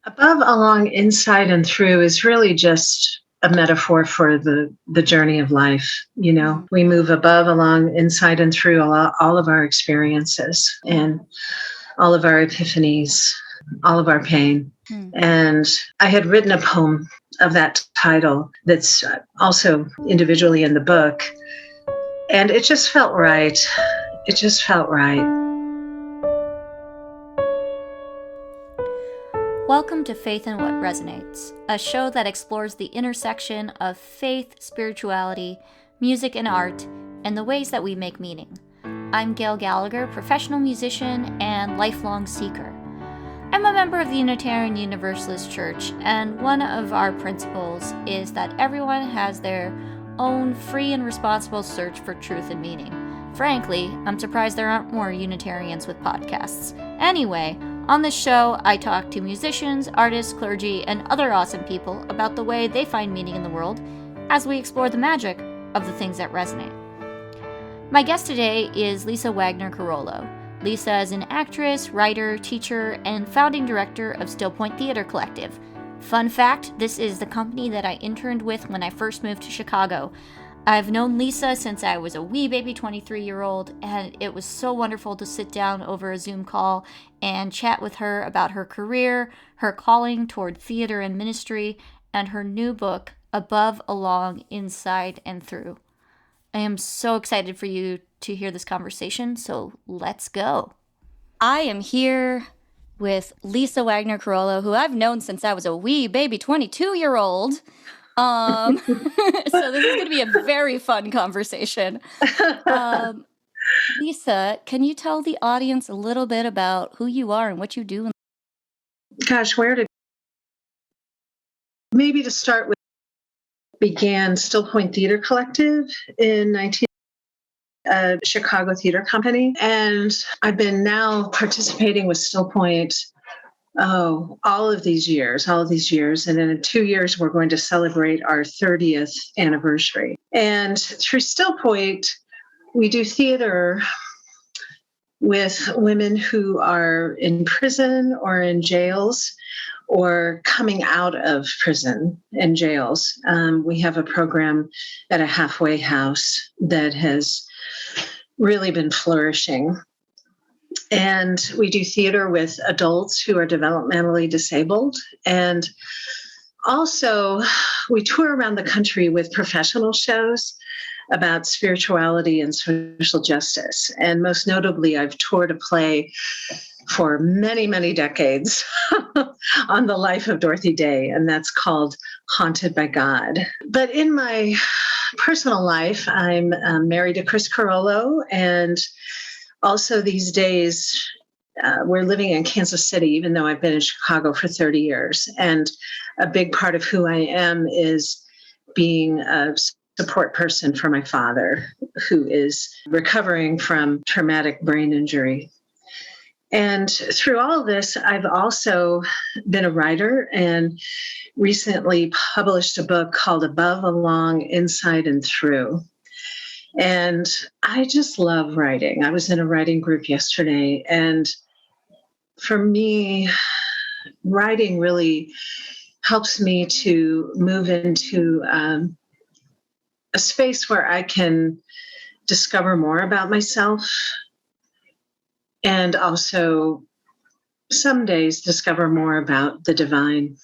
Above, along, inside, and through is really just a metaphor for the journey of life. Mhm. We move above, along, inside, and through all of our experiences and all of our epiphanies, all of our pain. Hmm. And I had written a poem of that title that's also individually in the book. And it just felt right. It just felt right. Welcome to Faith and What Resonates, a show that explores the intersection of faith, spirituality, music, and art, and the ways that we make meaning. I'm Gail Gallagher, professional musician and lifelong seeker. I'm a member of the Unitarian Universalist Church, and one of our principles is that everyone has their own free and responsible search for truth and meaning. Frankly, I'm surprised there aren't more Unitarians with podcasts. Anyway, on this show, I talk to musicians, artists, clergy, and other awesome people about the way they find meaning in the world as we explore the magic of the things that resonate. My guest today is Lisa Wagner-Carollo. Lisa is an actress, writer, teacher, and founding director of Still Point Theater Collective. Fun fact, this is the company that I interned with when I first moved to Chicago. I've known Lisa since I was a wee baby 23-year-old, and it was so wonderful to sit down over a Zoom call and chat with her about her career, her calling toward theater and ministry, and her new book, Above, Along, Inside, and Through. I am so excited for you to hear this conversation, so let's go. I am here with Lisa Wagner-Carollo, who I've known since I was a wee baby 22-year-old. So this is going to be a very fun conversation. Lisa, can you tell the audience a little bit about who you are and what you do? Gosh, maybe to start with, began Still Point Theater Collective in 19 Chicago theater company. And I've been now participating with Still Point all of these years. And in 2 years, we're going to celebrate our 30th anniversary. And through Still Point, we do theater with women who are in prison or in jails or coming out of prison and jails. We have a program at a halfway house that has really been flourishing. And we do theater with adults who are developmentally disabled. And also, we tour around the country with professional shows about spirituality and social justice. And most notably, I've toured a play for many, many decades on the life of Dorothy Day, and that's called Haunted by God. But in my personal life, I'm married to Chris Carollo, and also these days, we're living in Kansas City, even though I've been in Chicago for 30 years. And a big part of who I am is being a support person for my father, who is recovering from traumatic brain injury. And through all of this, I've also been a writer and recently published a book called Above, Along, Inside, and Through. And I just love writing. I was in a writing group yesterday, and for me, writing really helps me to move into a space where I can discover more about myself and also some days discover more about the divine.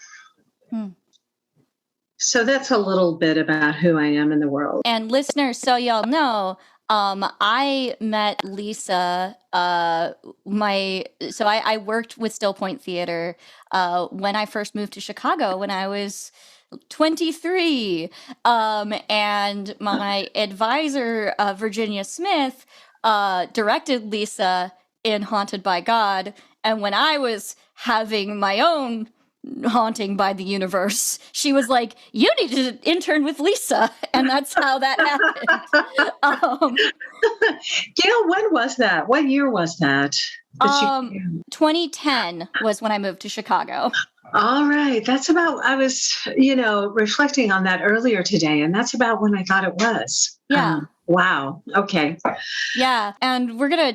So that's a little bit about who I am in the world. And listeners, so y'all know, I met Lisa. I worked with Still Point Theater when I first moved to Chicago when I was 23. And my advisor, Virginia Smith, directed Lisa in Haunted by God. And when I was having my own haunting by the universe, she was like, you need to intern with Lisa. And that's how that happened. Gail, when was that? What year was that? 2010 was when I moved to Chicago. All right. That's about, I was, reflecting on that earlier today, and that's about when I thought it was. Yeah. Wow. Okay. Yeah, and we're gonna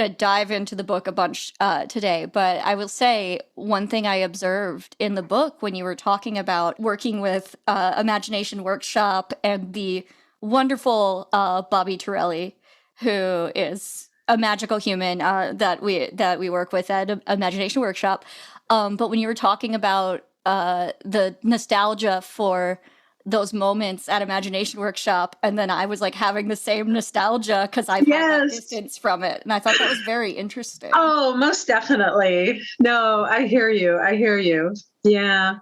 dive into the book a bunch today. But I will say one thing I observed in the book when you were talking about working with Imagination Workshop and the wonderful Bobby Torelli, who is a magical human that we work with at Imagination Workshop. But when you were talking about the nostalgia for those moments at Imagination Workshop, and then I was like having the same nostalgia because I've had that Yes. distance from it, and I thought that was very interesting. Oh, most definitely. No, I hear you. I hear you. Yeah.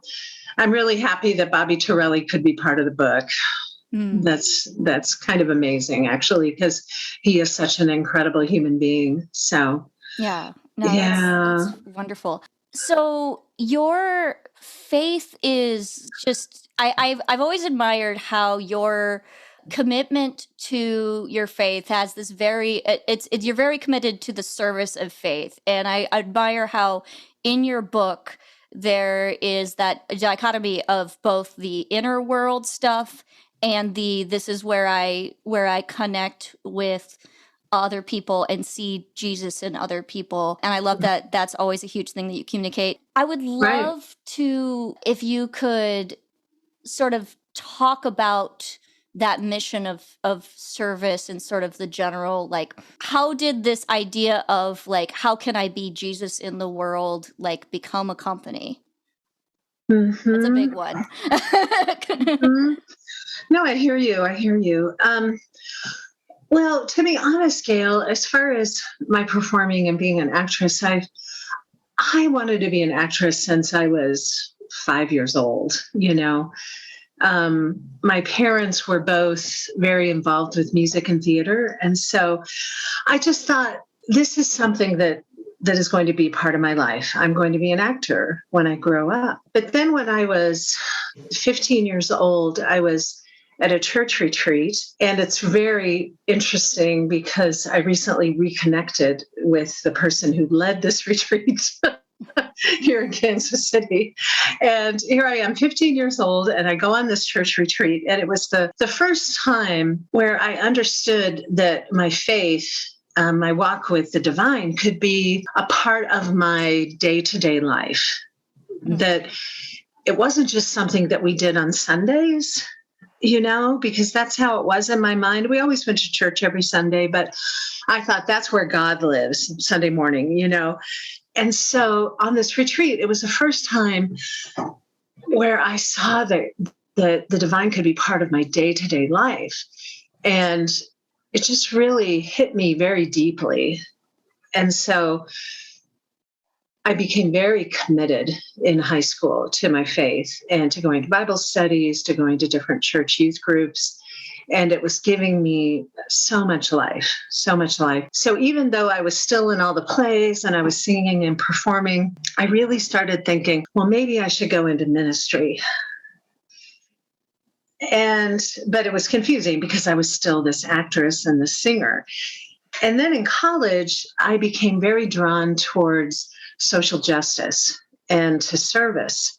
I'm really happy that Bobby Torelli could be part of the book. That's kind of amazing, actually, because he is such an incredible human being. So Yeah, no, yeah. that's wonderful. So your faith is just I've always admired how your commitment to your faith has this very you're very committed to the service of faith, and I admire how in your book there is that dichotomy of both the inner world stuff and this is where I connect with other people and see Jesus in other people. And I love that that's always a huge thing that you communicate. I would Right. love to, if you could sort of talk about that mission of service and sort of the general, like, how did this idea of like, how can I be Jesus in the world, like become a company? That's a big one. Mhm. No, I hear you. I hear you. Well, to be honest, Gail, as far as my performing and being an actress, I wanted to be an actress since I was 5 years old. My parents were both very involved with music and theater, and so I just thought this is something that is going to be part of my life. I'm going to be an actor when I grow up. But then when I was 15 years old, I was at a church retreat. And it's very interesting because I recently reconnected with the person who led this retreat here in Kansas City. And here I am, 15 years old, and I go on this church retreat. And it was the first time where I understood that my faith, my walk with the divine, could be a part of my day-to-day life. That it wasn't just something that we did on Sundays, because that's how it was in my mind. We always went to church every Sunday, but I thought that's where God lives, Sunday morning, And so on this retreat, it was the first time where I saw that the divine could be part of my day-to-day life. And it just really hit me very deeply. And so I became very committed in high school to my faith and to going to Bible studies, to going to different church youth groups. And it was giving me so much life, so much life. So even though I was still in all the plays and I was singing and performing, I really started thinking, well, maybe I should go into ministry. But it was confusing because I was still this actress and this singer. And then in college, I became very drawn towards social justice and to service.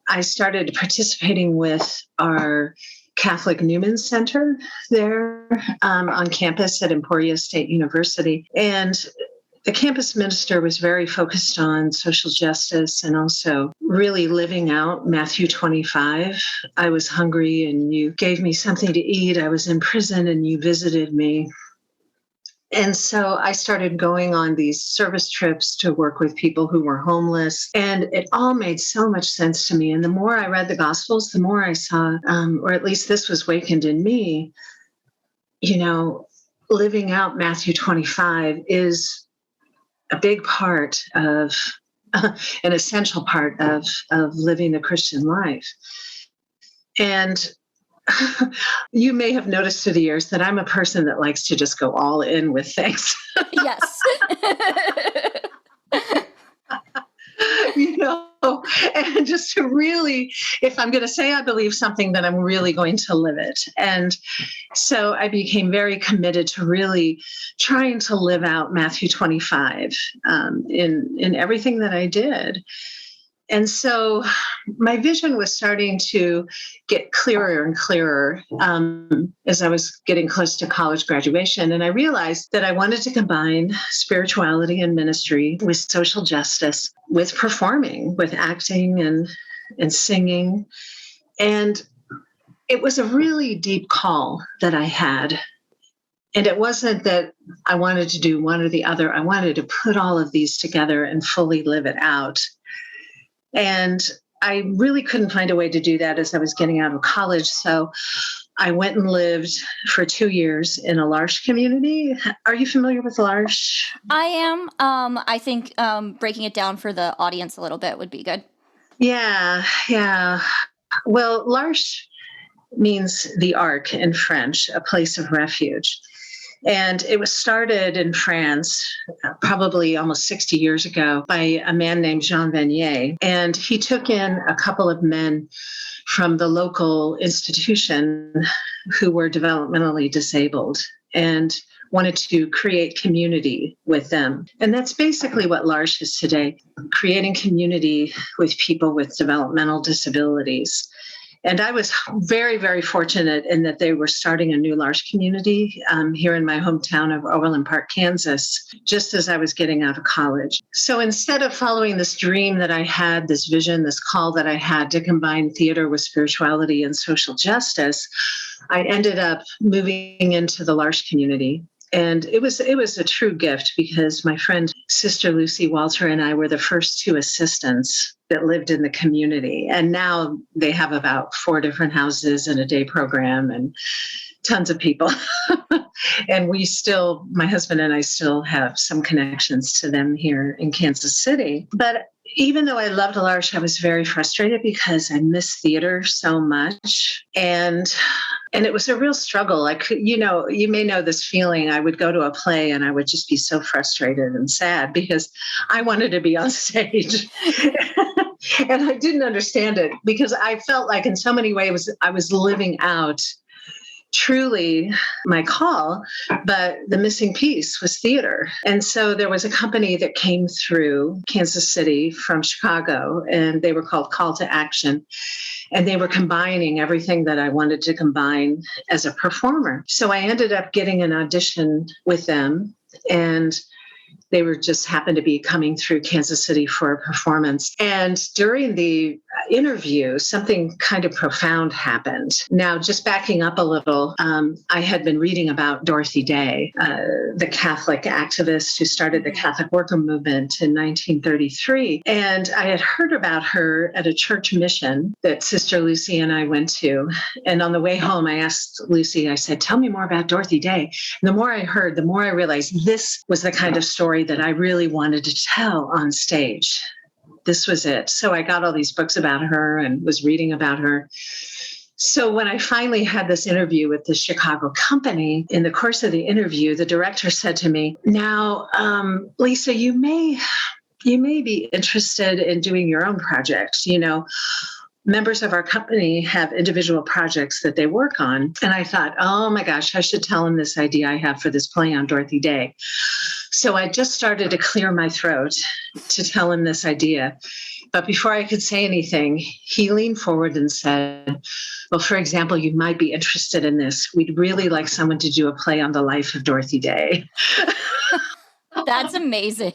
I started participating with our Catholic Newman Center there on campus at Emporia State University. And the campus minister was very focused on social justice and also really living out Matthew 25. I was hungry and you gave me something to eat. I was in prison and you visited me. And so I started going on these service trips to work with people who were homeless. And it all made so much sense to me. And the more I read the Gospels, the more I saw, or at least this was wakened in me, living out Matthew 25 is a big part of, an essential part of living the Christian life. And you may have noticed through the years that I'm a person that likes to just go all in with things. Yes. And just to really, if I'm going to say I believe something, then I'm really going to live it. And so I became very committed to really trying to live out Matthew 25 in everything that I did. And so my vision was starting to get clearer and clearer as I was getting close to college graduation. And I realized that I wanted to combine spirituality and ministry with social justice, with performing, with acting and singing. And it was a really deep call that I had. And it wasn't that I wanted to do one or the other. I wanted to put all of these together and fully live it out. And I really couldn't find a way to do that as I was getting out of college. So I went and lived for 2 years in a L'Arche community. Are you familiar with L'Arche? I am. I think breaking it down for the audience a little bit would be good. Yeah. Well, L'Arche means the Ark in French, a place of refuge. And it was started in France probably almost 60 years ago by a man named Jean Vanier. And he took in a couple of men from the local institution who were developmentally disabled and wanted to create community with them. And that's basically what L'Arche is today, creating community with people with developmental disabilities. And I was very, very fortunate in that they were starting a new L'Arche community here in my hometown of Overland Park, Kansas, just as I was getting out of college. So instead of following this dream that I had, this vision, this call that I had to combine theater with spirituality and social justice, I ended up moving into the L'Arche community. And it was a true gift because my friend, Sister Lucy Walter, and I were the first 2 assistants that lived in the community. And now they have about 4 different houses and a day program and tons of people. And my husband and I still have some connections to them here in Kansas City. But even though I loved L'Arche, I was very frustrated because I miss theater so much. And it was a real struggle. I could, you may know this feeling. I would go to a play and I would just be so frustrated and sad because I wanted to be on stage. And I didn't understand it because I felt like in so many ways I was living out truly my call, but the missing piece was theater. And so there was a company that came through Kansas City from Chicago, and they were called Call to Action. And they were combining everything that I wanted to combine as a performer. So I ended up getting an audition with them, and they were just happened to be coming through Kansas City for a performance. And during the interview, something kind of profound happened. Now, just backing up a little, I had been reading about Dorothy Day, the Catholic activist who started the Catholic worker movement in 1933. And I had heard about her at a church mission that Sister Lucy and I went to. And on the way home, I asked Lucy, I said, tell me more about Dorothy Day. And the more I heard, the more I realized this was the kind of story that I really wanted to tell on stage. This was it. So I got all these books about her and was reading about her. So when I finally had this interview with the Chicago company, in the course of the interview, the director said to me, now, Lisa, you may be interested in doing your own projects. Members of our company have individual projects that they work on. And I thought, oh my gosh, I should tell him this idea I have for this play on Dorothy Day. So I just started to clear my throat to tell him this idea. But before I could say anything, he leaned forward and said, well, for example, you might be interested in this. We'd really like someone to do a play on the life of Dorothy Day. That's amazing.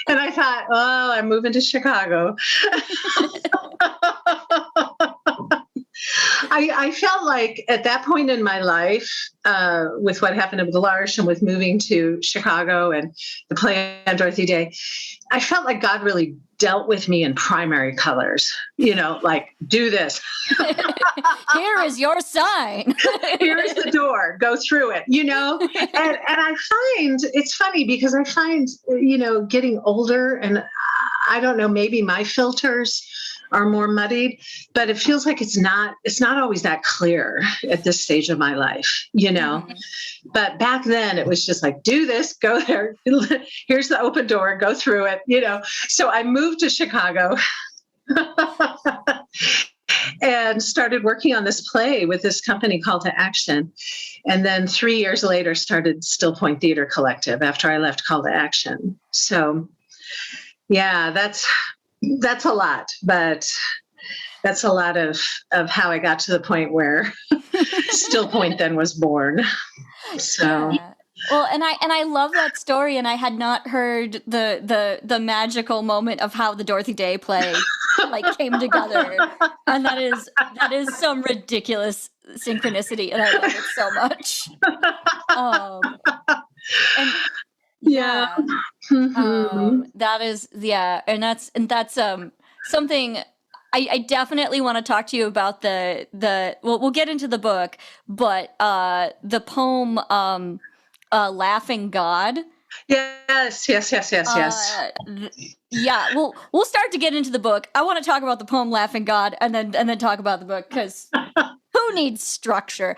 And I thought, oh, I'm moving to Chicago. I felt like at that point in my life, with what happened with L'Arche and with moving to Chicago and the play on Dorothy Day, I felt like God really dealt with me in primary colors, like, do this. Here is your sign. Here is the door. Go through it, And I find, it's funny because I find, getting older, and I don't know, maybe my filters are more muddied, but it feels like it's not always that clear at this stage of my life, Mm-hmm. But back then it was just like, do this, go there. Here's the open door, go through it, So I moved to Chicago and started working on this play with this company Call to Action. And then 3 years later started Still Point Theater Collective after I left Call to Action. So yeah, That's a lot, but that's a lot of how I got to the point where Still Point then was born. So Yeah. Well, and I love that story, and I had not heard the magical moment of how the Dorothy Day play like came together, and that is some ridiculous synchronicity, and I love it so much. And yeah. that is, yeah, and that's something I definitely want to talk to you about well, we'll get into the book, but the poem Laughing God. Yes. Yeah, we'll start to get into the book. I want to talk about the poem Laughing God and then talk about the book, because who needs structure?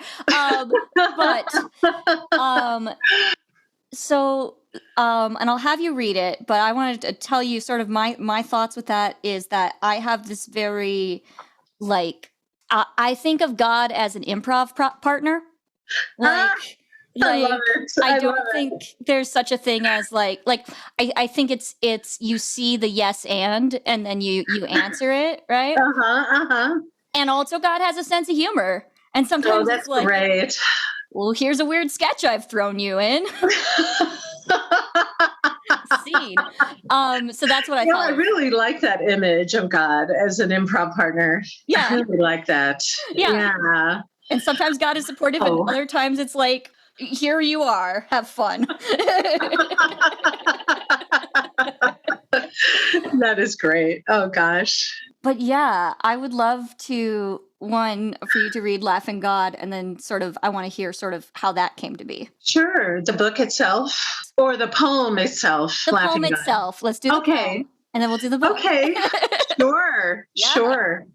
So and I'll have you read it, but I wanted to tell you sort of my thoughts with that is that I have this very, like, I think of God as an improv partner. Like, I love it. I don't think there's such a thing as like I think it's you see the yes and then you answer it, right? And also God has a sense of humor. And sometimes that's it's like, great. Well, here's a weird sketch I've thrown you in. Scene. So that's what I thought. I really like that image of God as an improv partner. Yeah. I really like that. Yeah. And sometimes God is supportive, and other times it's like, here you are, have fun. That is great. Oh gosh. But yeah, I would love to, for you to read Laughing God, and then sort of, I want to hear sort of how that came to be. Sure. The book itself or the poem itself? The poem itself. Let's do the poem, and then we'll do the book. Okay. Sure. Yeah. Sure.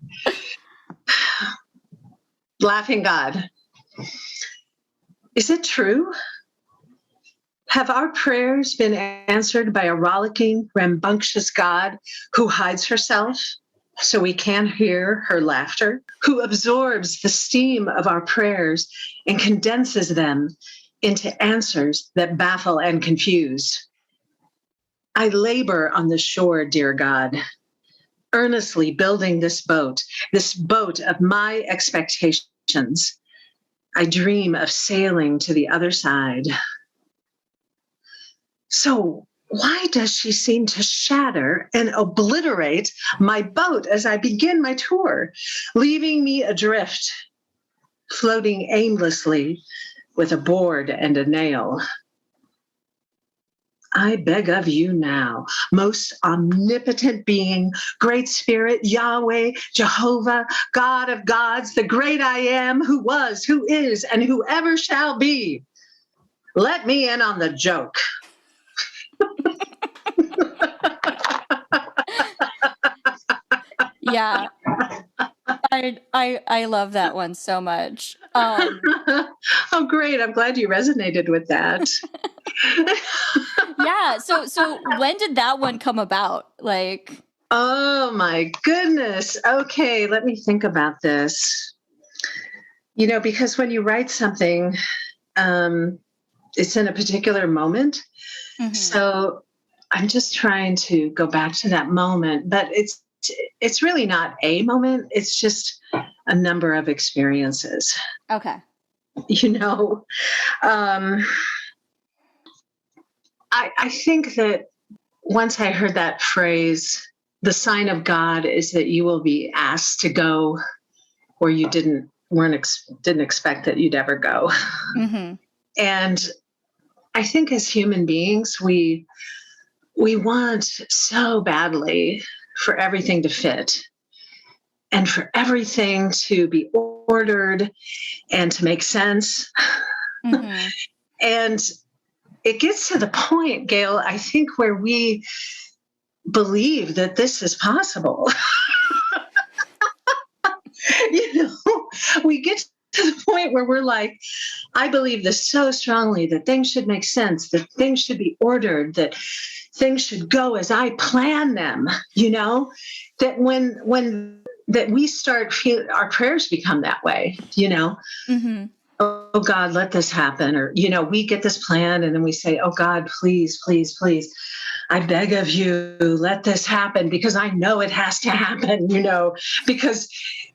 Laughing God. Is it true? Have our prayers been answered by a rollicking, rambunctious God who hides herself so we can't hear her laughter, who absorbs the steam of our prayers and condenses them into answers that baffle and confuse? I labor on the shore, dear God, earnestly building this boat of my expectations. I dream of sailing to the other side. So why does she seem to shatter and obliterate my boat as I begin my tour, leaving me adrift, floating aimlessly with a board and a nail? I beg of you now, most omnipotent being, great spirit, Yahweh, Jehovah, God of gods, the great I am, who was, who is, and who ever shall be. Let me in on the joke. Yeah. I love that one so much. Oh, great. I'm glad you resonated with that. Yeah. So when did that one come about? Like, oh my goodness. Okay. Let me think about this. Because when you write something, it's in a particular moment. Mm-hmm. So I'm just trying to go back to that moment, but it's really not a moment. It's just a number of experiences. Okay. I think that once I heard that phrase, the sign of God is that you will be asked to go where you didn't expect that you'd ever go. Mm-hmm. And I think as human beings, we want so badly for everything to fit and for everything to be ordered and to make sense. Mm-hmm. And it gets to the point, Gail, I think, where we believe that this is possible. We get to the point where we're like, I believe this so strongly that things should make sense, that things should be ordered, that things should go as I plan them, that when that we start feeling, our prayers become that way, Mm-hmm. Oh God, let this happen. Or, we get this plan and then we say, oh God, please, please, please. I beg of you, let this happen because I know it has to happen, because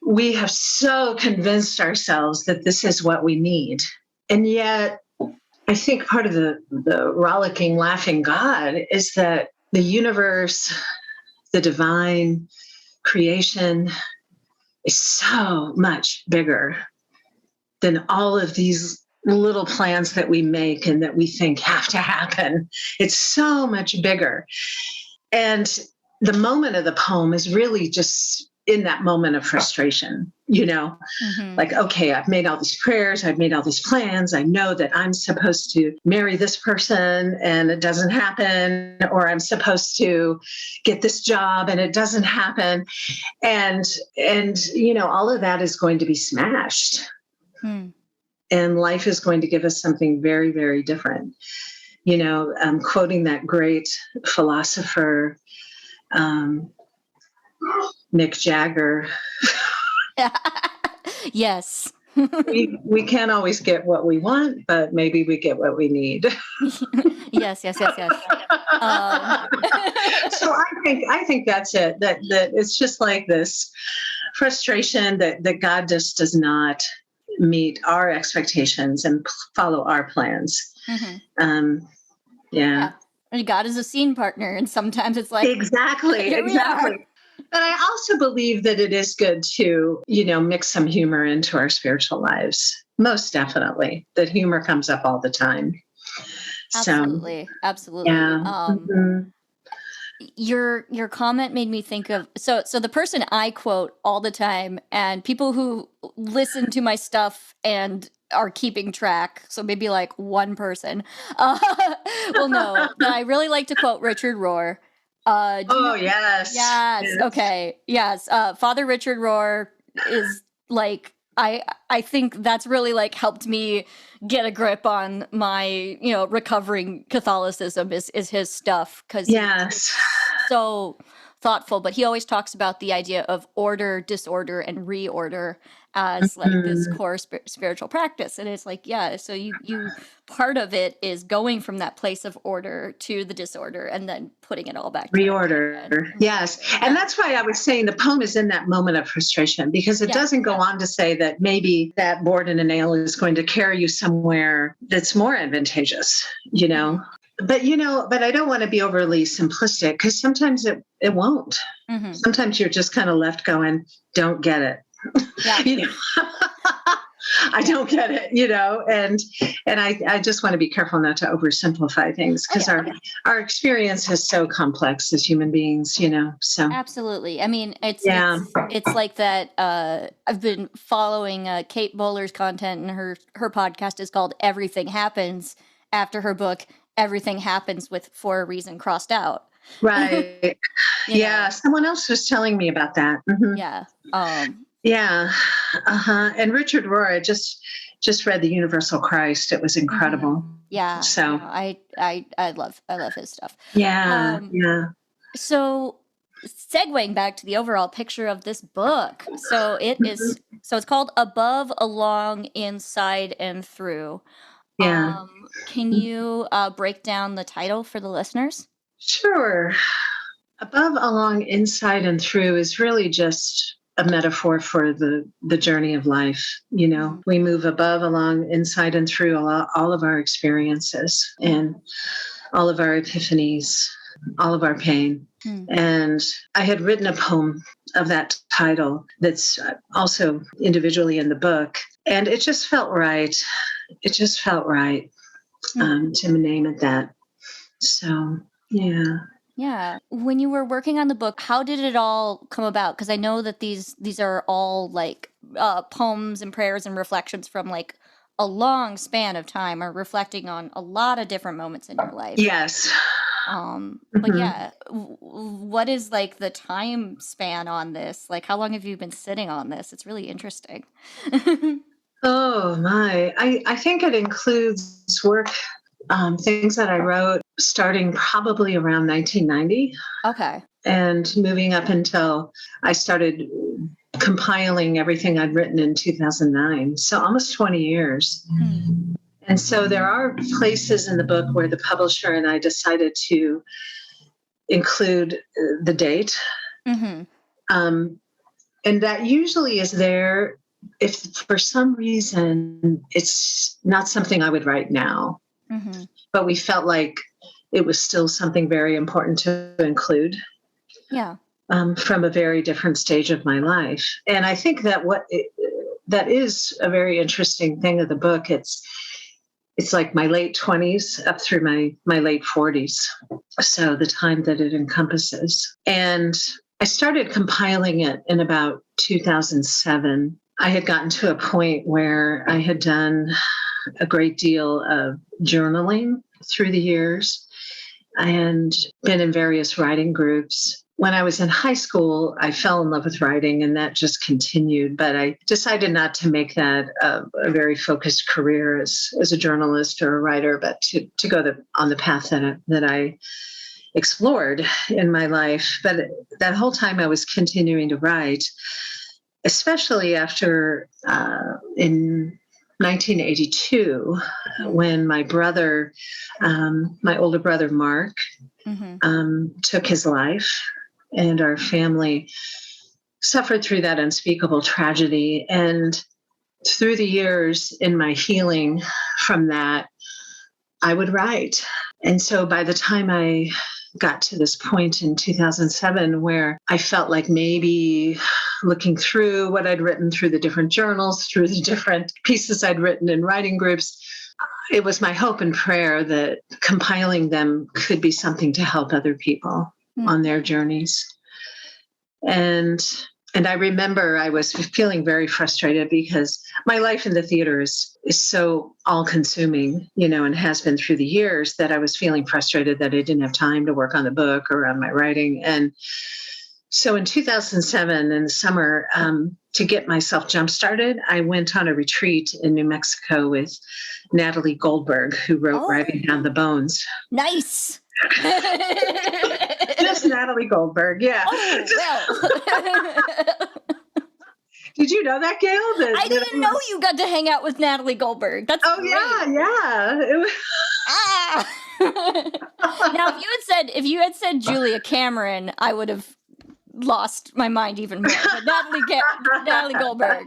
we have so convinced ourselves that this is what we need. And yet, I think part of the rollicking, laughing God is that the universe, the divine creation is so much bigger than all of these little plans that we make and that we think have to happen. It's so much bigger. And the moment of the poem is really just in that moment of frustration, like, okay, I've made all these prayers, I've made all these plans. I know that I'm supposed to marry this person and it doesn't happen, or I'm supposed to get this job and it doesn't happen. And all of that is going to be smashed. And life is going to give us something very, very different. Quoting that great philosopher, Mick Jagger. Yes. we can't always get what we want, but maybe we get what we need. Yes. So I think that's it. That it's just like this frustration that God just does not meet our expectations and follow our plans. Yeah. And God is a scene partner, and sometimes it's like exactly. But I also believe that it is good to, mix some humor into our spiritual lives. Most definitely. That humor comes up all the time. Absolutely. Yeah. Your comment made me think of so the person I quote all the time, and people who listen to my stuff and are keeping track, so maybe like one person will know that I really like to quote Richard Rohr. Yes. Okay, yes. Father Richard Rohr is like, I think that's really like helped me get a grip on my recovering Catholicism is his stuff, because yes, so thoughtful. But he always talks about the idea of order, disorder, and reorder as like this core spiritual practice. And it's like, so you part of it is going from that place of order to the disorder and then putting it all back. Reorder. Yes. And that's why I was saying the poem is in that moment of frustration, because it doesn't go on to say that maybe that board and a nail is going to carry you somewhere that's more advantageous, But, but I don't want to be overly simplistic, because sometimes it won't. Sometimes you're just kind of left going, don't get it. I don't get it, and I just want to be careful not to oversimplify things, because our experience is so complex as human beings, so. Absolutely. I mean, it's like that. I've been following Kate Bowler's content, and her podcast is called Everything Happens, after her book, Everything Happens with For a Reason crossed out. Right. Someone else was telling me about that. And Richard Rohr, I just read The Universal Christ. It was incredible. So I love his stuff. So segueing back to the overall picture of this book. So it's called Above, Along, Inside, and Through. Can you break down the title for the listeners? Sure. Above, Along, Inside, and Through is really just a metaphor for the journey of life. We move above, along, inside, and through all of our experiences and all of our epiphanies, all of our pain. And I had written a poem of that title that's also individually in the book. And it just felt right. It just felt right to name it that. So, yeah. Yeah. When you were working on the book, how did it all come about? Because I know that these are all like poems and prayers and reflections from like a long span of time, or reflecting on a lot of different moments in your life. Yes. But what is like the time span on this? Like, how long have you been sitting on this? It's really interesting. Oh my. I think it includes work, things that I wrote starting probably around 1990. Okay. And moving up until I started compiling everything I'd written in 2009. So almost 20 years. And so there are places in the book where the publisher and I decided to include the date. Mm-hmm. And that usually is there if for some reason it's not something I would write now, Mm-hmm. but we felt like it was still something very important to include. Yeah. From a very different stage of my life. And I think that that is a very interesting thing of the book. It's like my late 20s up through my late 40s. So the time that it encompasses. And I started compiling it in about 2007. I had gotten to a point where I had done a great deal of journaling through the years and been in various writing groups. When I was in high school, I fell in love with writing and that just continued, but I decided not to make that a very focused career as a journalist or a writer, but to go on the path that I explored in my life. But that whole time I was continuing to write, especially after in 1982, when my brother, my older brother, Mark, took his life, and our family suffered through that unspeakable tragedy. And through the years in my healing from that, I would write. And so by the time I got to this point in 2007 where I felt like maybe looking through what I'd written through the different journals, through the different pieces I'd written in writing groups, it was my hope and prayer that compiling them could be something to help other people on their journeys. And I remember I was feeling very frustrated because my life in the theater is so all-consuming, and has been through the years, that I was feeling frustrated that I didn't have time to work on the book or on my writing. And so in 2007, in the summer, to get myself jump-started, I went on a retreat in New Mexico with Natalie Goldberg, who wrote Writing Down the Bones. Nice. Just Natalie Goldberg, yeah. Did you know that, Gail? I didn't know you got to hang out with Natalie Goldberg. That's great. Yeah. Now, if you had said Julia Cameron, I would have lost my mind even more. But Natalie Goldberg.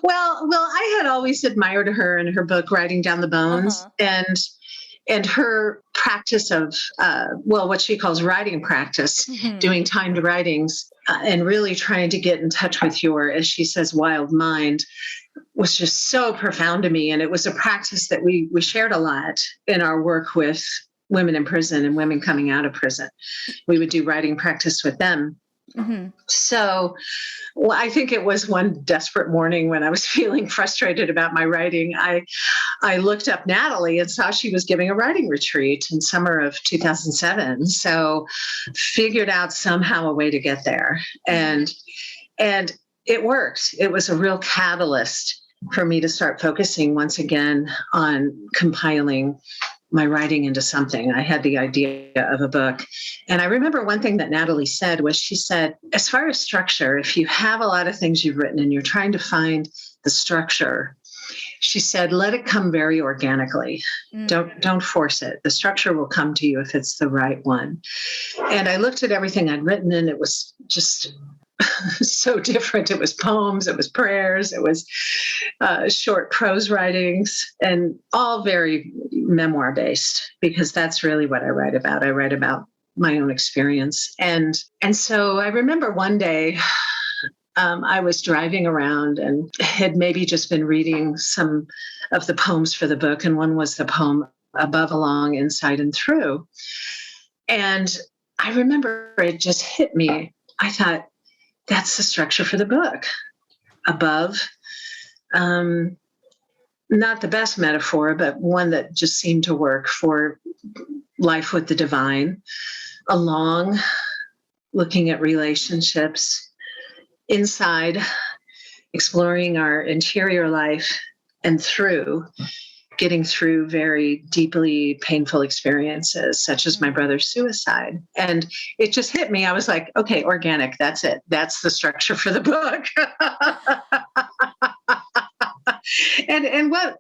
Well, I had always admired her and her book, Writing Down the Bones, and her practice of, what she calls writing practice, doing timed writings, and really trying to get in touch with your, as she says, wild mind, was just so profound to me. And it was a practice that we shared a lot in our work with women in prison and women coming out of prison. We would do writing practice with them. So I think it was one desperate morning when I was feeling frustrated about my writing. I looked up Natalie and saw she was giving a writing retreat in summer of 2007. So figured out somehow a way to get there. And it worked. It was a real catalyst for me to start focusing once again on compiling my writing into something. I had the idea of a book. And I remember one thing that Natalie said was, she said, as far as structure, if you have a lot of things you've written and you're trying to find the structure, she said, let it come very organically. Don't force it. The structure will come to you if it's the right one. And I looked at everything I'd written, and it was just so different. It was poems, it was prayers, it was short prose writings, and all very memoir based, because that's really what I write about. I write about my own experience. And so I remember one day I was driving around and had maybe just been reading some of the poems for the book. And one was the poem Above, Along, Inside, and Through. And I remember it just hit me. I thought, that's the structure for the book. Above, not the best metaphor, but one that just seemed to work for life with the divine. Along, looking at relationships. Inside, exploring our interior life. And through, getting through very deeply painful experiences, such as my brother's suicide. And it just hit me. I was like, okay, organic, that's it. That's the structure for the book. And what,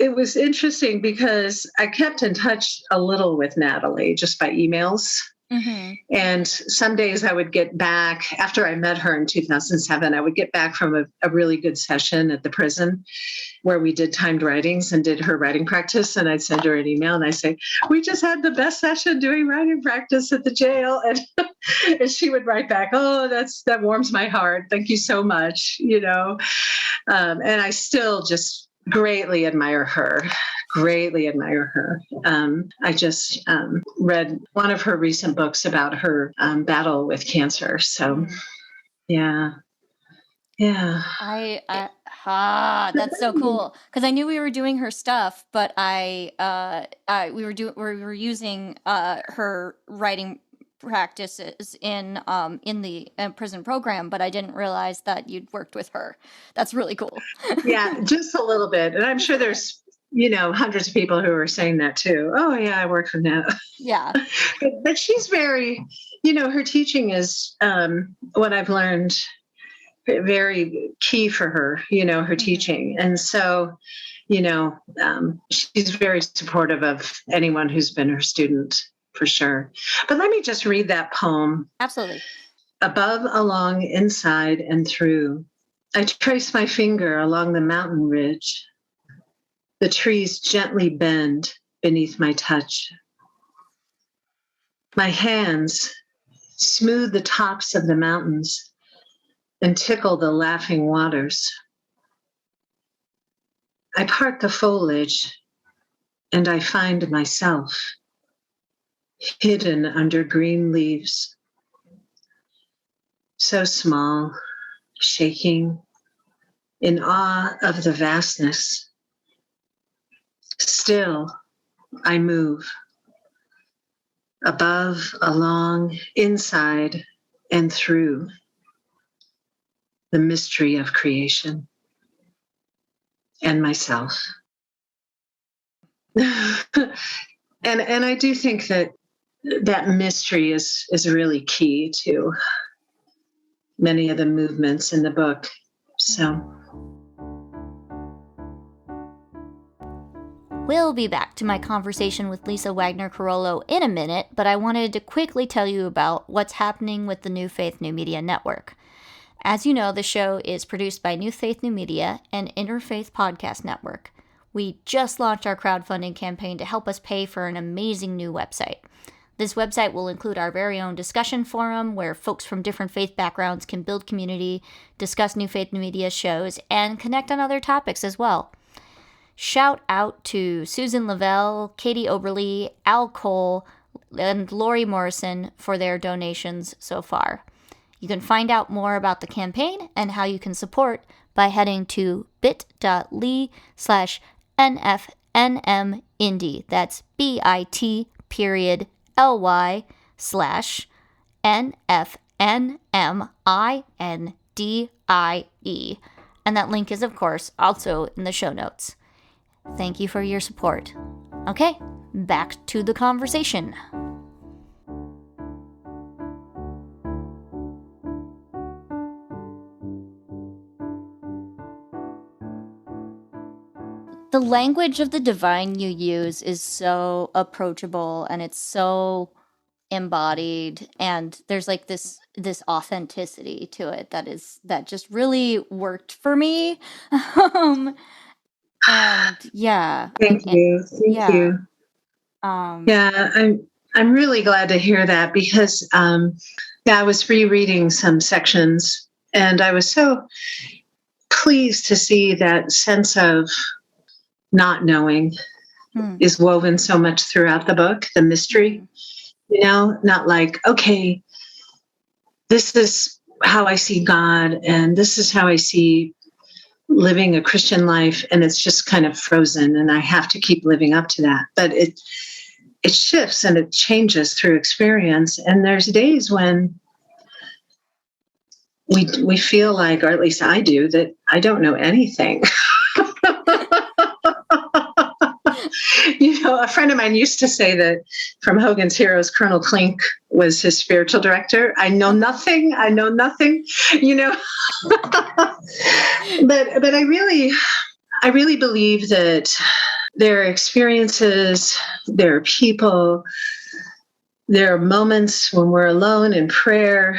it was interesting because I kept in touch a little with Natalie just by emails. Mm-hmm. And some days I would get back after I met her in 2007, I would get back from a really good session at the prison where we did timed writings and did her writing practice. And I'd send her an email and I say, we just had the best session doing writing practice at the jail. And she would write back, oh, that warms my heart. Thank you so much. And I still just greatly admire her. I just read one of her recent books about her battle with cancer. So, yeah. That's so cool. Because I knew we were doing her stuff, but we were using her writing practices in the prison program, but I didn't realize that you'd worked with her. That's really cool. Yeah, just a little bit, and I'm sure there's hundreds of people who are saying that too. Oh yeah, I worked with that. Yeah, but she's very, her teaching is what I've learned very key for her. Her teaching, and so she's very supportive of anyone who's been her student. For sure. But let me just read that poem. Absolutely. Above, along, inside, and through, I trace my finger along the mountain ridge. The trees gently bend beneath my touch. My hands smooth the tops of the mountains and tickle the laughing waters. I part the foliage and I find myself hidden under green leaves, so small, shaking, in awe of the vastness. Still, I move, above, along, inside, and through the mystery of creation and myself. And I do think that mystery is really key to many of the movements in the book. So we'll be back to my conversation with Lisa Wagner-Carollo in a minute, but I wanted to quickly tell you about what's happening with the New Faith New Media Network. As you know, the show is produced by New Faith New Media and Interfaith Podcast Network. We just launched our crowdfunding campaign to help us pay for an amazing new website. This website will include our very own discussion forum where folks from different faith backgrounds can build community, discuss New Faith New Media shows, and connect on other topics as well. Shout out to Susan Lavelle, Katie Oberly, Al Cole, and Lori Morrison for their donations so far. You can find out more about the campaign and how you can support by heading to bit.ly/NFNMindie. That's bit.ly/NFNMINDIE. And that link is, of course, also in the show notes. Thank you for your support. Okay, back to the conversation. The language of the divine you use is so approachable and it's so embodied, and there's like this authenticity to it that just really worked for me. And yeah. Thank you. I'm really glad to hear that because I was rereading some sections and I was so pleased to see that sense of not knowing is woven so much throughout the book, the mystery, not like, okay, this is how I see God and this is how I see living a Christian life, and it's just kind of frozen and I have to keep living up to that. But it shifts and it changes through experience. And there's days when we feel like, or at least I do, that I don't know anything. A friend of mine used to say that from Hogan's Heroes, Colonel Klink was his spiritual director. I know nothing, but I really believe that There are experiences, there are people, there are moments when we're alone in prayer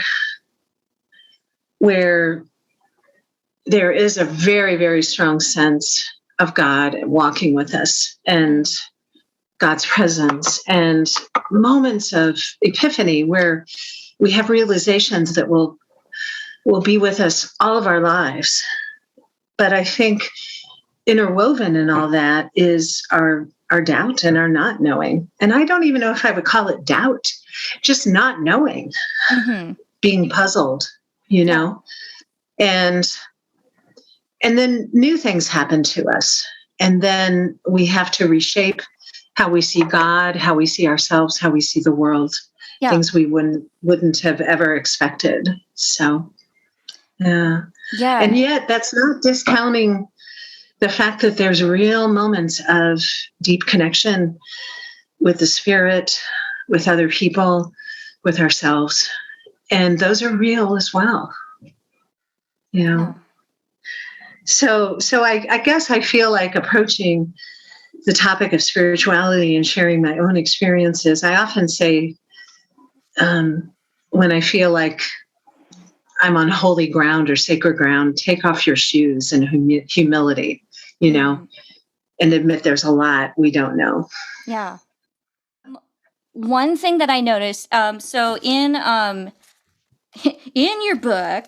where there is a very, very strong sense of God walking with us and God's presence, and moments of epiphany where we have realizations that will be with us all of our lives. But I think interwoven in all that is our doubt and our not knowing. And I don't even know if I would call it doubt, just not knowing, being puzzled, you know, and then new things happen to us. And then we have to reshape how we see God, how we see ourselves, how we see the world, things we wouldn't have ever expected. So, yeah. And yet that's not discounting the fact that there's real moments of deep connection with the spirit, with other people, with ourselves. And those are real as well. You know? So I guess I feel like approaching the topic of spirituality and sharing my own experiences. I often say, when I feel like I'm on holy ground or sacred ground, take off your shoes in humility, you know, and admit there's a lot we don't know. Yeah. One thing that I noticed, so in your book,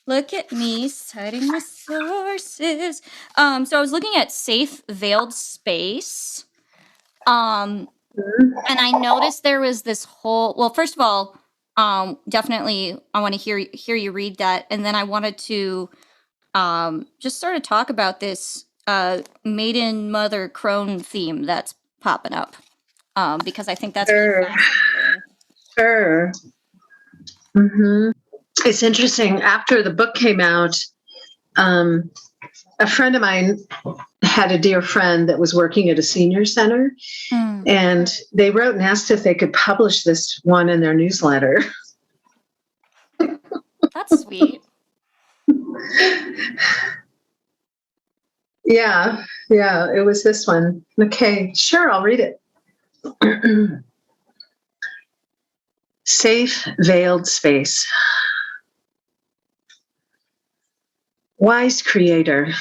look at me citing my sources. So I was looking at safe veiled space. And I noticed there was this whole, well, first of all, definitely I want to hear you read that. And then I wanted to just sort of talk about this maiden mother crone theme that's popping up. Because I think that's really fascinating. Sure. Mm-hmm. It's interesting. After the book came out, a friend of mine had a dear friend that was working at a senior center, and they wrote and asked if they could publish this one in their newsletter. That's sweet. Yeah, it was this one. Okay, sure, I'll read it. Safe veiled space. Wise Creator,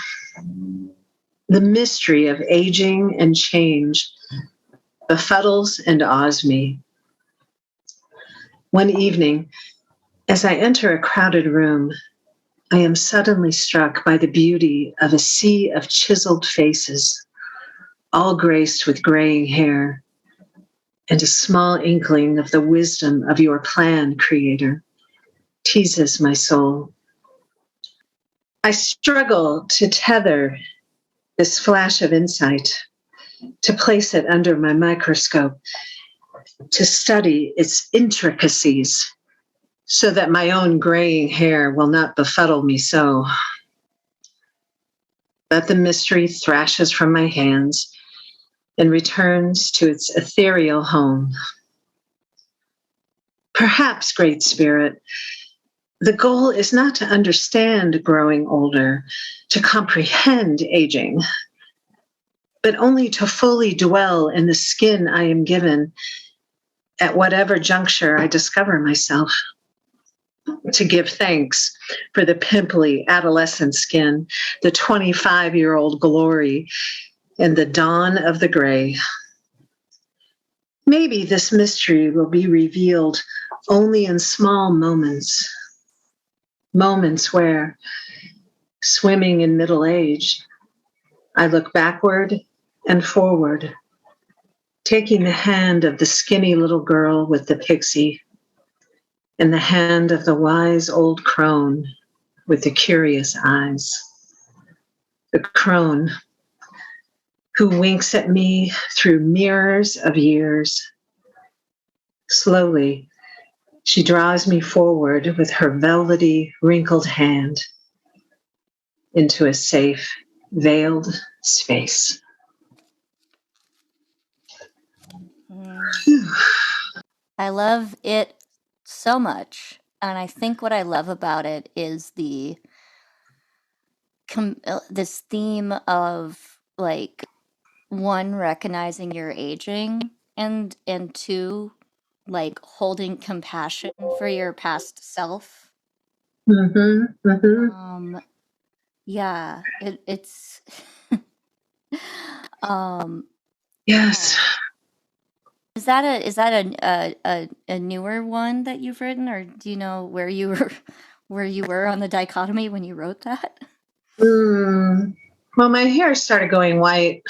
the mystery of aging and change befuddles and awes me. One evening, as I enter a crowded room, I am suddenly struck by the beauty of a sea of chiseled faces, all graced with graying hair, and a small inkling of the wisdom of your plan, Creator, teases my soul. I struggle to tether this flash of insight, to place it under my microscope, to study its intricacies, so that my own graying hair will not befuddle me so. But the mystery thrashes from my hands and returns to its ethereal home. Perhaps, Great Spirit, the goal is not to understand growing older, to comprehend aging, but only to fully dwell in the skin I am given at whatever juncture I discover myself. To give thanks for the pimply adolescent skin, the 25-year-old glory, and the dawn of the gray. Maybe this mystery will be revealed only in small moments, moments where, swimming in middle age, I look backward and forward, taking the hand of the skinny little girl with the pixie, in the hand of the wise old crone with the curious eyes. The crone who winks at me through mirrors of years. Slowly, she draws me forward with her velvety, wrinkled hand into a safe, veiled space. I love it so much. And I think what I love about it is this theme of like one, recognizing you're aging, and two, like holding compassion for your past self. Yeah, it's Yes. Is that a newer one that you've written, or do you know where you were on the dichotomy when you wrote that? Well, my hair started going white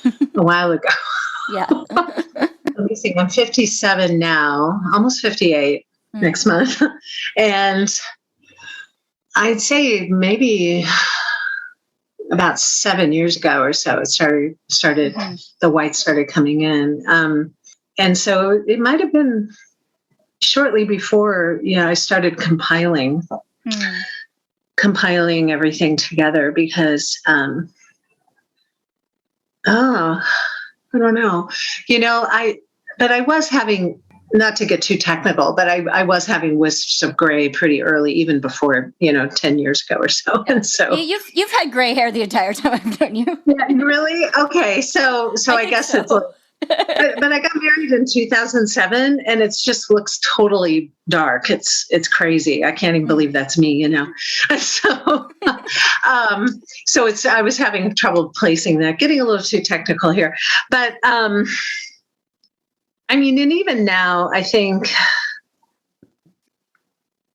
a while ago. Yeah. Let me see. I'm 57 now, almost 58 next month, and I'd say maybe about 7 years ago or so, it started the white started coming in. And so it might have been shortly before, I started compiling everything together because, I don't know, but I was having, not to get too technical, but I was having wisps of gray pretty early, even before, 10 years ago or so. And so you've had gray hair the entire time I've known you. Yeah, really? Okay. So I guess so. It's, but I got married in 2007 and it just looks totally dark. It's crazy. I can't even believe that's me, So, I was having trouble placing that, getting a little too technical here, but, and even now I think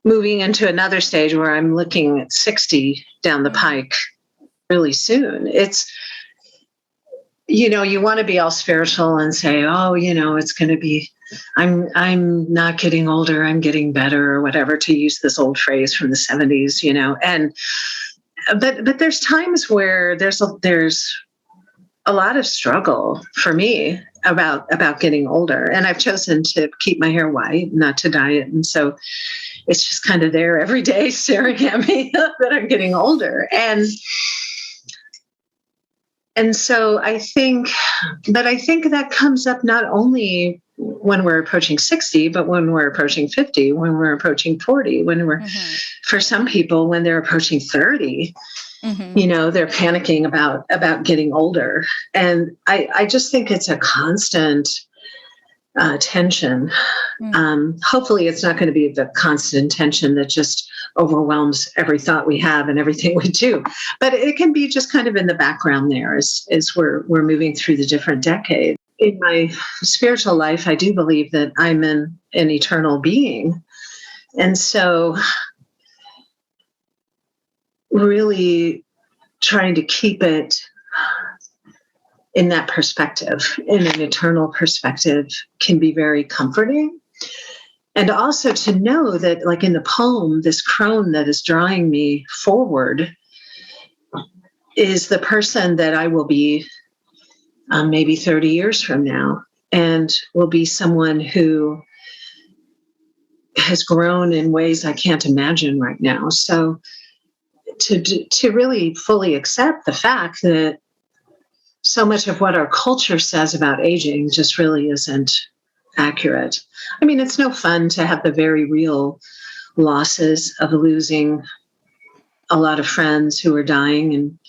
moving into another stage where I'm looking at 60 down the pike really soon, it's, you want to be all spiritual and say, oh, it's going to be, I'm not getting older, I'm getting better, or whatever, to use this old phrase from the 70s, and, but there's times where there's a lot of struggle for me about getting older. And I've chosen to keep my hair white, not to dye it. And so it's just kind of there every day staring at me that I'm getting older. And so I think that comes up not only when we're approaching 60, but when we're approaching 50, when we're approaching 40, when we're, for some people, when they're approaching 30, they're panicking about getting older. And I just think it's a constant tension. Hopefully it's not going to be the constant tension that just overwhelms every thought we have and everything we do, but it can be just kind of in the background there as we're moving through the different decades. In my spiritual life, I do believe that I'm an eternal being. And so really trying to keep it in that perspective, in an eternal perspective, can be very comforting. And also to know that, like in the poem, this crone that is drawing me forward is the person that I will be maybe 30 years from now, and will be someone who has grown in ways I can't imagine right now. So to really fully accept the fact that so much of what our culture says about aging just really isn't accurate. It's no fun to have the very real losses of losing a lot of friends who are dying and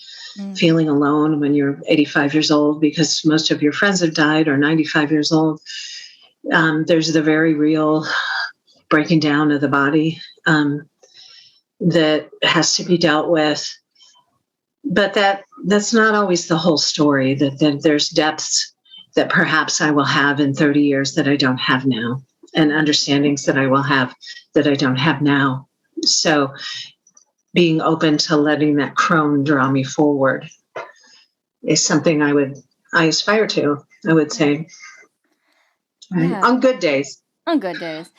feeling alone when you're 85 years old because most of your friends have died, or 95 years old. There's the very real breaking down of the body that has to be dealt with. But that's not always the whole story, that there's depths that perhaps I will have in 30 years that I don't have now, and understandings that I will have that I don't have now. So being open to letting that crone draw me forward is something I aspire to, I would say. Yeah. On good days. On good days.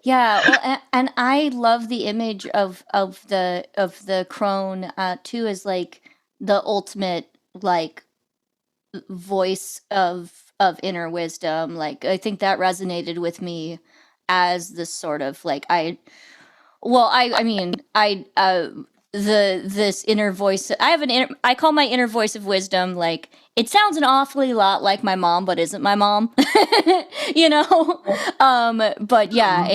Yeah. Well, and I love the image of the crone too, as like the ultimate like voice of inner wisdom. Like I think that resonated with me as this sort of like this inner voice. I call my inner voice of wisdom, like, it sounds an awfully lot like my mom, but isn't my mom. But yeah,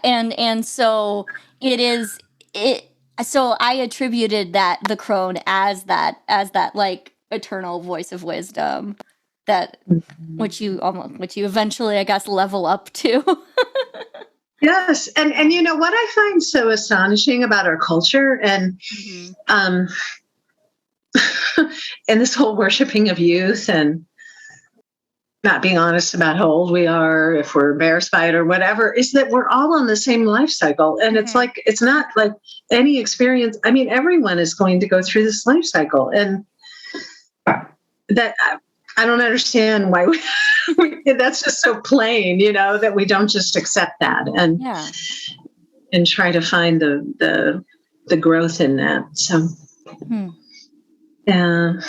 and so it is it so I attributed the crone as that like eternal voice of wisdom that Mhm. which you eventually, I guess, level up to. Yes. And you know what I find so astonishing about our culture and Mhm. and this whole worshiping of youth and not being honest about how old we are, if we're embarrassed by it or whatever, is that we're all on the same life cycle. And it's Mhm. like, it's not like any experience. I mean, everyone is going to go through this life cycle. And that I don't understand why that's just so plain, that we don't just accept that Yeah. and try to find the growth in that. So, Hmm. yeah.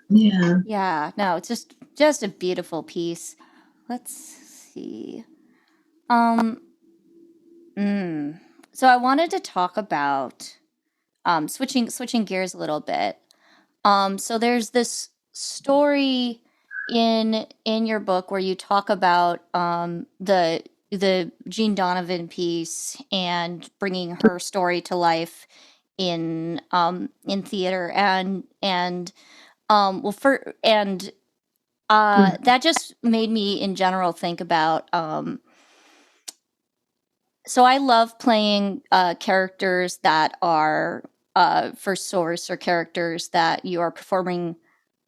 Yeah. Yeah. No, it's just a beautiful piece. Let's see. Um. So I wanted to talk about switching gears a little bit. So there's this story in your book where you talk about the Jean Donovan piece and bringing her story to life in theater and well for and that just made me in general think about so I love playing characters that are first source or characters that you are performing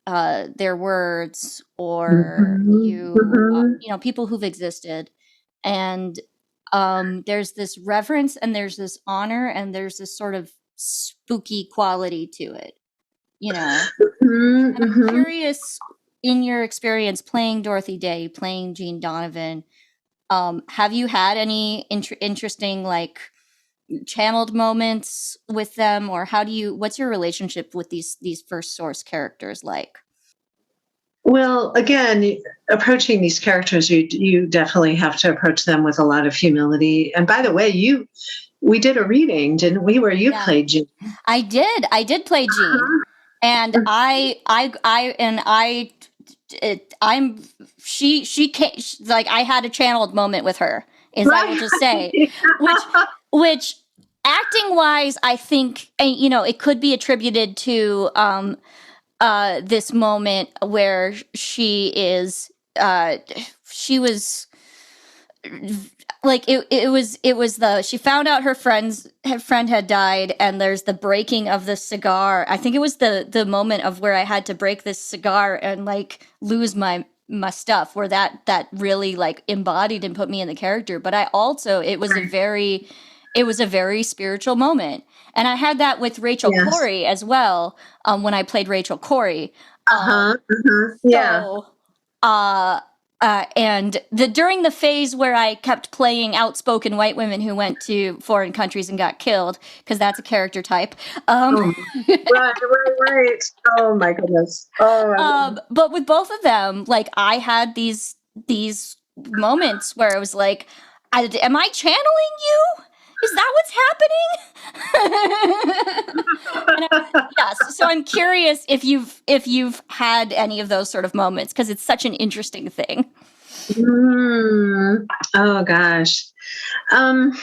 their words or people who've existed and there's this reverence and there's this honor and there's this sort of spooky quality to it, and I'm curious, in your experience playing Dorothy Day, playing Jean Donovan, have you had any interesting like channeled moments with them, or what's your relationship with these first source characters like? Well, again, approaching these characters, you definitely have to approach them with a lot of humility. And by the way, we did a reading, didn't we, where you Yeah, played Jean? I did play Jean, and I'm she came, like I had a channeled moment with her, is I will just say, which acting wise I think it could be attributed to this moment where she was like it was the she found out her friend had died, and there's the breaking of the cigar. I think it was the moment of where I had to break this cigar and like lose my stuff, where that really like embodied and put me in the character. But I also it was a very spiritual moment, and I had that with Rachel Yes. Corey as well, when I played Rachel Corey. Uh-huh. Uh-huh. Yeah. So uh and during the phase where I kept playing outspoken white women who went to foreign countries and got killed, because that's a character type. Oh, right, right. Oh my goodness. Oh, But with both of them, like I had these moments where I was like, "Am I channeling you? Is that what's happening?" Yes. So I'm curious if you've had any of those sort of moments, because it's such an interesting thing. oh gosh. Um,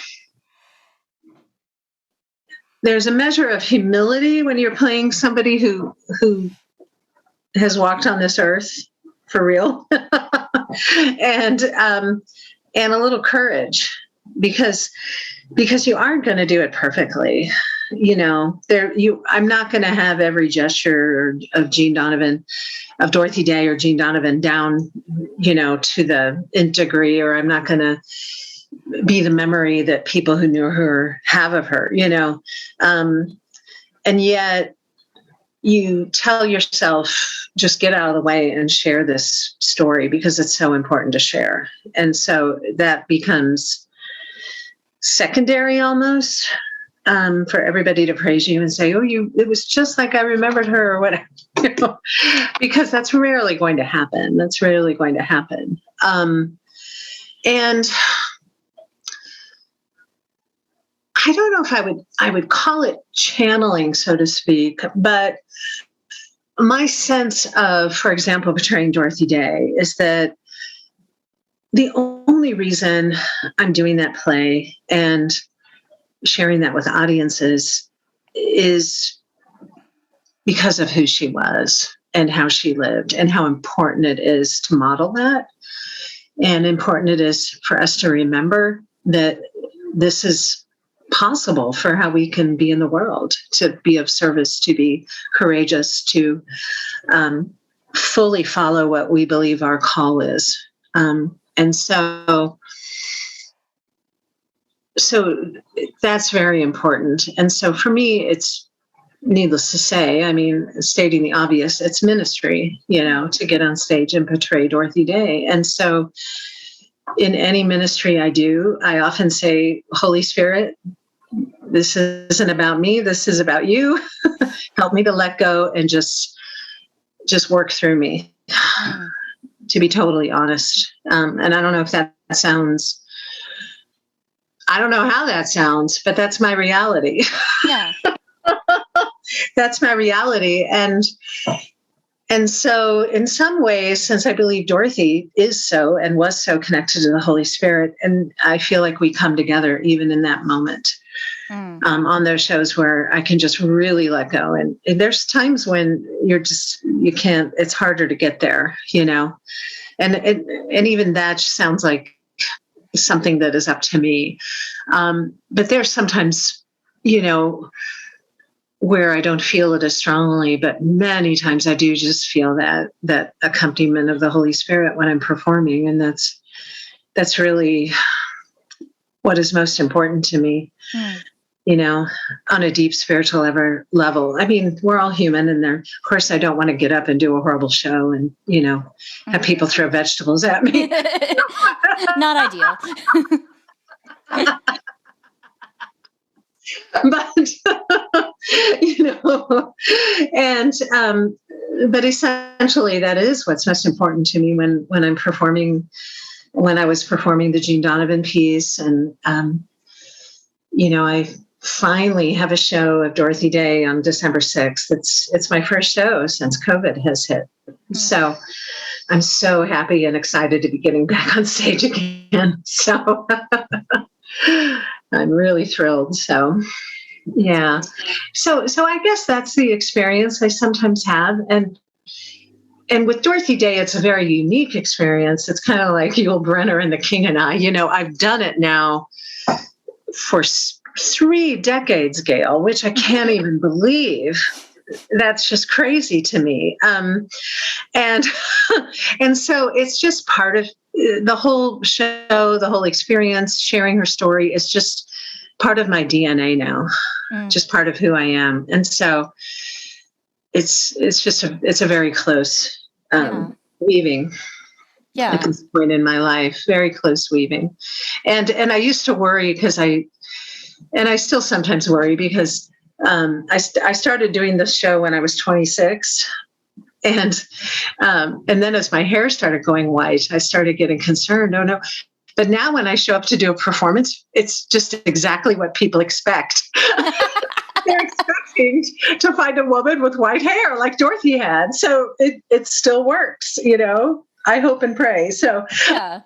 there's a measure of humility when you're playing somebody who has walked on this earth for real, and and a little courage because you aren't going to do it perfectly. I'm not going to have every gesture of Jean Donovan, of Dorothy Day or Jean Donovan down, to the nth degree, or I'm not going to be the memory that people who knew her have of her, and yet you tell yourself, just get out of the way and share this story because it's so important to share. And so that becomes secondary almost, for everybody to praise you and say, it was just like I remembered her or whatever, because that's rarely going to happen. And I don't know if I would call it channeling, so to speak, but my sense of, for example, portraying Dorothy Day is that the only reason I'm doing that play and sharing that with audiences is because of who she was. and how she lived, and how important it is to model that, and important it is for us to remember that this is possible for how we can be in the world, to be of service, to be courageous, to fully follow what we believe our call is. And so that's very important. And so for me, it's needless to say, I mean, stating the obvious, it's ministry, to get on stage and portray Dorothy Day. And so in any ministry I do, I often say, Holy Spirit, this isn't about me. This is about you. Help me to let go and just work through me, to be totally honest. And I don't know if that sounds, I don't know how that sounds, but that's my reality. Yeah. That's my reality. And so in some ways, since I believe Dorothy is so and was so connected to the Holy Spirit, and I feel like we come together even in that moment. On those shows where I can just really let go. And there's times when you can't, it's harder to get there, and even that sounds like something that is up to me. But there's sometimes, where I don't feel it as strongly, but many times I do just feel that accompaniment of the Holy Spirit when I'm performing. And that's really what is most important to me. On a deep spiritual level. I mean, we're all human, and of course, I don't want to get up and do a horrible show and, have people throw vegetables at me. Not ideal. But, but essentially that is what's most important to me when I'm performing, when I was performing the Jean Donovan piece. And, I finally have a show of Dorothy Day on December 6th. It's my first show since COVID has hit. So I'm so happy and excited to be getting back on stage again. So I'm really thrilled. So yeah. So I guess that's the experience I sometimes have. And with Dorothy Day, it's a very unique experience. It's kind of like Yul Brynner and The King and I. I've done it now for 3 decades, Gail, which I can't even believe. That's just crazy to me. And so it's just part of the whole show, the whole experience. Sharing her story is just part of my DNA now, just part of who I am. And so it's a very close weaving. Yeah. At this point in my life, very close weaving. And I used to worry because I still sometimes worry because I started doing this show when I was 26. And then as my hair started going white, I started getting concerned. Oh, no. But now when I show up to do a performance, it's just exactly what people expect. They're expecting to find a woman with white hair like Dorothy had. So it still works, I hope and pray. So yeah.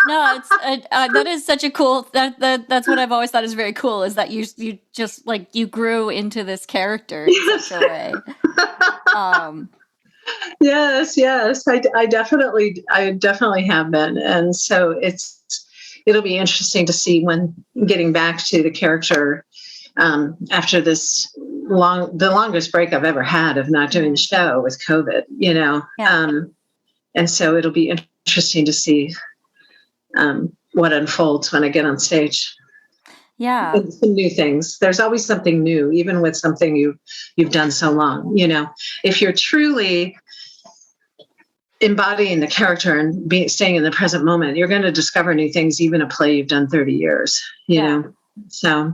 No, it's that is such a cool. That's what I've always thought is very cool, is that you just like you grew into this character in such a way. Yes, I definitely have been, and so it'll be interesting to see when getting back to the character after this the longest break I've ever had of not doing the show with COVID. And so it'll be interesting to see what unfolds when I get on stage. Yeah. Some new things. There's always something new, even with something you've done so long. If you're truly embodying the character and staying in the present moment, you're going to discover new things, even a play you've done 30 years, you know? So.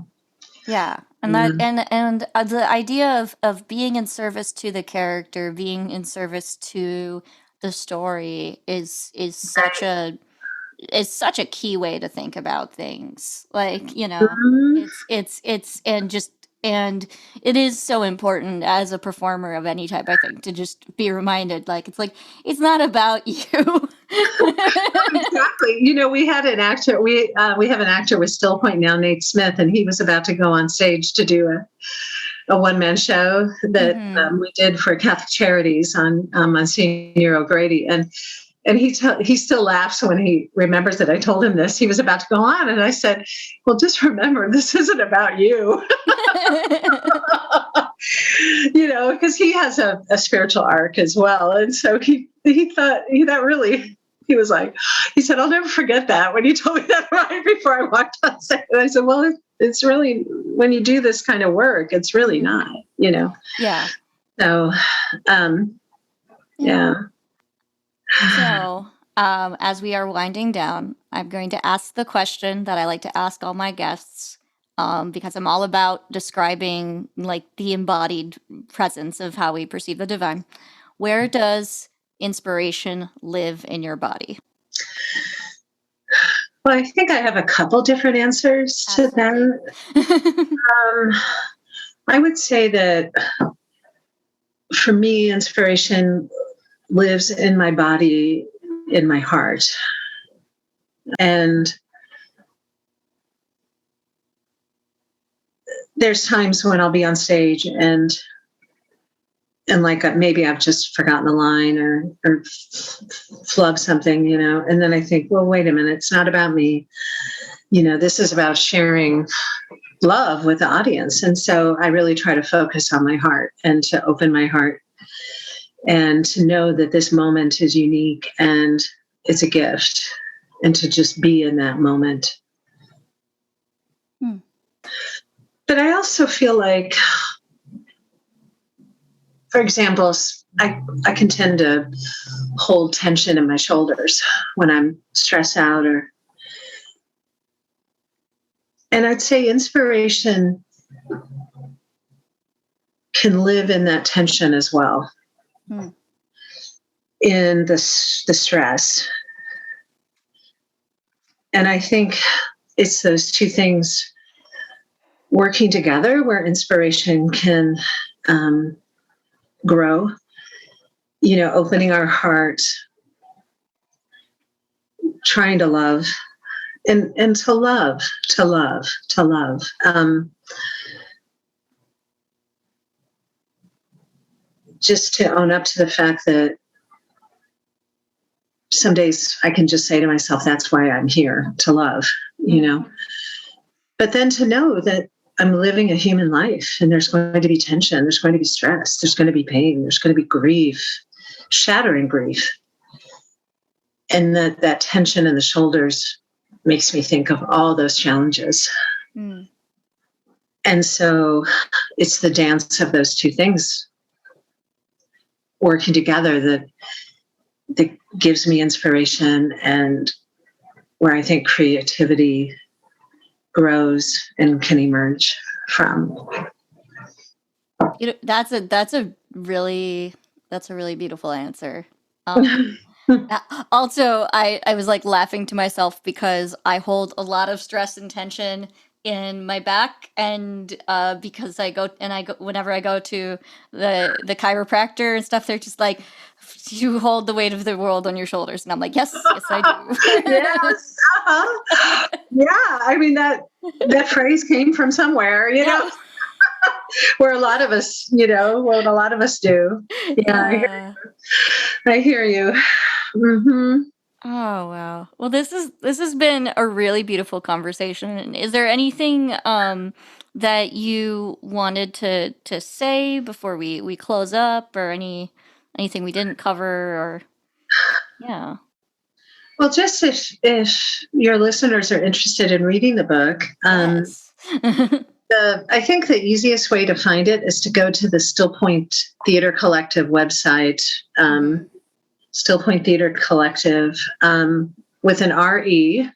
Yeah. And that, and the idea of being in service to the character, being in service to the story is such a key way to think about things. Like, and it is so important as a performer of any type, I think, to just be reminded, it's not about you. Exactly. We had an actor, we have an actor with Still Point now, Nate Smith, and he was about to go on stage to do a one-man show that we did for Catholic Charities on Monsignor O'Grady, and he still laughs when he remembers that I told him this. He was about to go on, and I said, "Well, just remember, this isn't about you." Because he has a spiritual arc as well, and so he thought really. He was like, he said, "I'll never forget that when you told me that right before I walked on set." And I said, "Well, it's really, when you do this kind of work, it's really not, Yeah. So, yeah. So, as we are winding down, I'm going to ask the question that I like to ask all my guests, because I'm all about describing like the embodied presence of how we perceive the divine. Where does inspiration live in your body? Well, I think I have a couple different answers to that. I would say that for me, inspiration lives in my body, in my heart. And there's times when I'll be on stage and like maybe I've just forgotten a line or flubbed something, and then I think, well, wait a minute, it's not about me. This is about sharing love with the audience. And so I really try to focus on my heart and to open my heart and to know that this moment is unique and it's a gift, and to just be in that moment. But I also feel like, for example, I can tend to hold tension in my shoulders when I'm stressed out, and I'd say inspiration can live in that tension as well, in the stress. And I think it's those two things working together where inspiration can grow, opening our heart, trying to love, and to love. Just to own up to the fact that some days I can just say to myself, that's why I'm here, to love, But then to know that I'm living a human life, and there's going to be tension, there's going to be stress, there's going to be pain, there's going to be grief, shattering grief. And that tension in the shoulders makes me think of all those challenges. And so it's the dance of those two things working together that gives me inspiration, and where I think creativity grows and can emerge from. That's a really beautiful answer. Also, I was like laughing to myself because I hold a lot of stress and tension in my back, and because I go whenever I go to the chiropractor and stuff, they're just like, you hold the weight of the world on your shoulders, and I'm like, yes, I do. Yes. Yeah, I mean that phrase came from somewhere, where a lot of us, what a lot of us do. Yeah. I hear you. Mm-hmm. Oh, wow. Well, this has been a really beautiful conversation. Is there anything that you wanted to say before we close up, or anything we didn't cover, or yeah? Well, just if your listeners are interested in reading the book, Yes. I think the easiest way to find it is to go to the Still Point Theater Collective website, Still Point Theater Collective, with an R-E.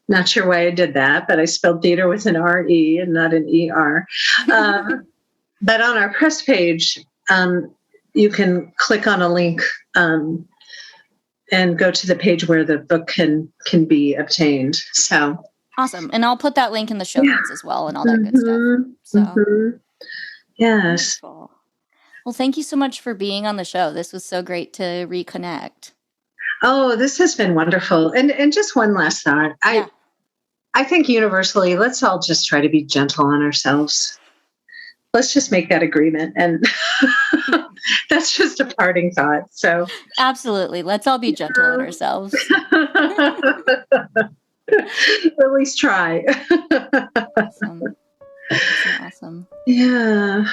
Not sure why I did that, but I spelled theater with an R-E and not an E-R. But on our press page, you can click on a link and go to the page where the book can be obtained. So awesome. And I'll put that link in the show notes as well, and all that good stuff. So yes. Wonderful. Well, thank you so much for being on the show. This was so great to reconnect. Oh, this has been wonderful. And just one last thought. I think universally, let's all just try to be gentle on ourselves. let's just make that agreement. And that's just a parting thought. So Absolutely. Let's all be gentle on ourselves. at least try. Awesome. Awesome. Yeah.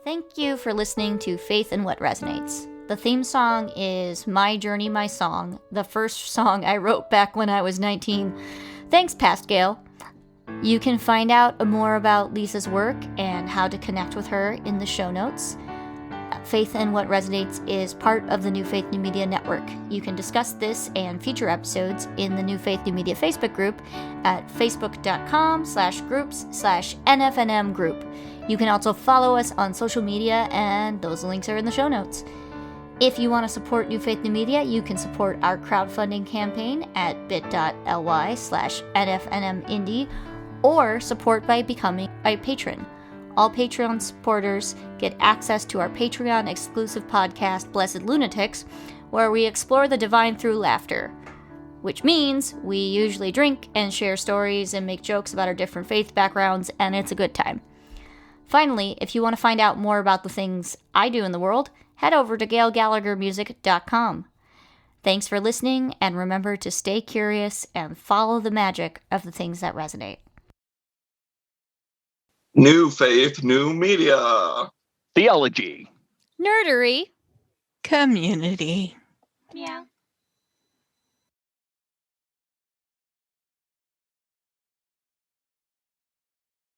Thank you for listening to Faith in What Resonates. The theme song is My Journey, My Song, the first song I wrote back when I was 19. Thanks, Past Gail. You can find out more about Lisa's work and how to connect with her in the show notes. Faith in What Resonates is part of the New Faith New Media Network. You can discuss this and future episodes in the New Faith New Media Facebook group at facebook.com/groups/NFNM group. You can also follow us on social media, and those links are in the show notes. If you want to support New Faith New Media, you can support our crowdfunding campaign at bit.ly/NFNMindie or support by becoming a patron. All Patreon supporters get access to our Patreon exclusive podcast, Blessed Lunatics, where we explore the divine through laughter, which means we usually drink and share stories and make jokes about our different faith backgrounds, and it's a good time. Finally, if you want to find out more about the things I do in the world, head over to gailgallaghermusic.com. Thanks for listening, and remember to stay curious and follow the magic of the things that resonate. New Faith, New Media. Theology. Nerdery. Community. Meow.